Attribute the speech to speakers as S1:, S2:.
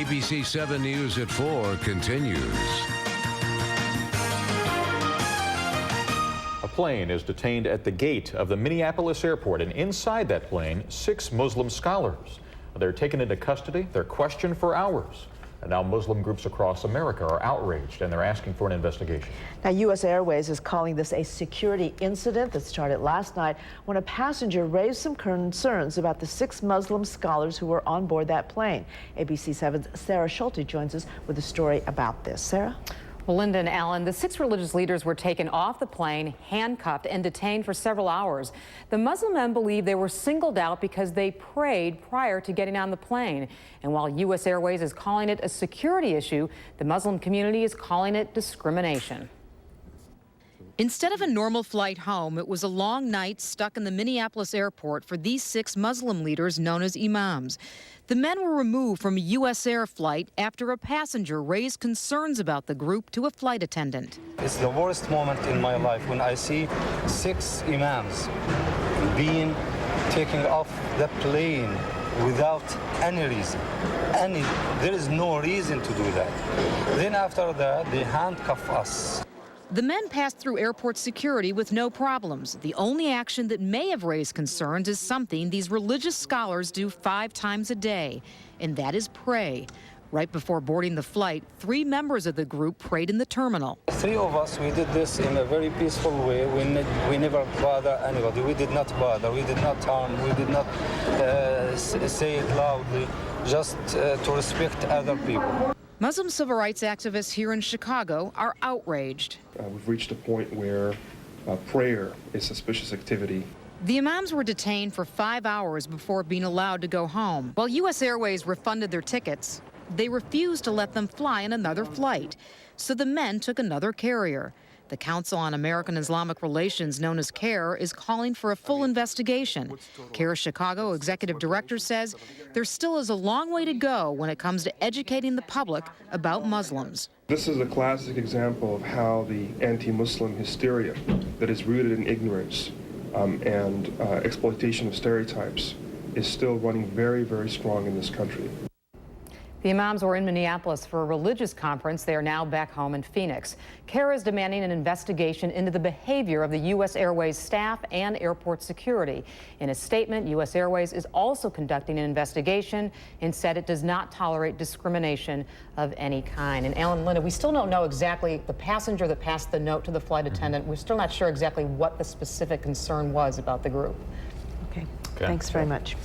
S1: ABC7 News at 4 continues.
S2: A plane is detained at the gate of the Minneapolis airport, and inside that plane, 6 Muslim scholars. They're taken into custody. They're questioned for hours. And now Muslim groups across America are outraged, and they're asking for an investigation.
S3: Now, USAirways is calling this a security incident that started last night when a passenger raised some concerns about the 6 Muslim scholars who were on board that plane. ABC7's Sarah Schulte joins us with a story about this. Sarah?
S4: Well, Linda and Alan, the 6 religious leaders were taken off the plane, handcuffed, and detained for several hours. The Muslim men believe they were singled out because they prayed prior to getting on the plane. And while USAirways is calling it a security issue, the Muslim community is calling it discrimination.
S5: Instead of a normal flight home, it was a long night stuck in the Minneapolis airport for these 6 Muslim leaders known as Imams. The men were removed from a U.S. Air flight after a passenger raised concerns about the group to a flight attendant.
S6: It's the worst moment in my life when I see 6 Imams being taken off the plane without any reason. There is no reason to do that. Then after that, they handcuff us.
S5: The men passed through airport security with no problems. The only action that may have raised concerns is something these religious scholars do 5 times a day, and that is pray. Right before boarding the flight, 3 members of the group prayed in the terminal.
S6: 3 of us, we did this in a very peaceful way. We never bother anybody. We did not bother. We did not harm. We did not say it loudly, just to respect other people.
S5: Muslim civil rights activists here in Chicago are outraged.
S7: We've reached a point where prayer is suspicious activity.
S5: The Imams were detained for 5 hours before being allowed to go home. While USAirways refunded their tickets, they refused to let them fly on another flight. So the men took another carrier. The Council on American Islamic Relations, known as CAIR, is calling for a full investigation. CAIR-Chicago executive director says there still is a long way to go when it comes to educating the public about Muslims.
S7: This is a classic example of how the anti-Muslim hysteria that is rooted in ignorance and exploitation of stereotypes is still running very, very strong in this country.
S4: The Imams were in Minneapolis for a religious conference. They are now back home in Phoenix. CAIR is demanding an investigation into the behavior of the USAirways staff and airport security. In a statement, USAirways is also conducting an investigation and said it does not tolerate discrimination of any kind. And Alan, Linda, we still don't know exactly the passenger that passed the note to the flight attendant. We're still not sure exactly what the specific concern was about the group.
S3: Okay. Thanks very much.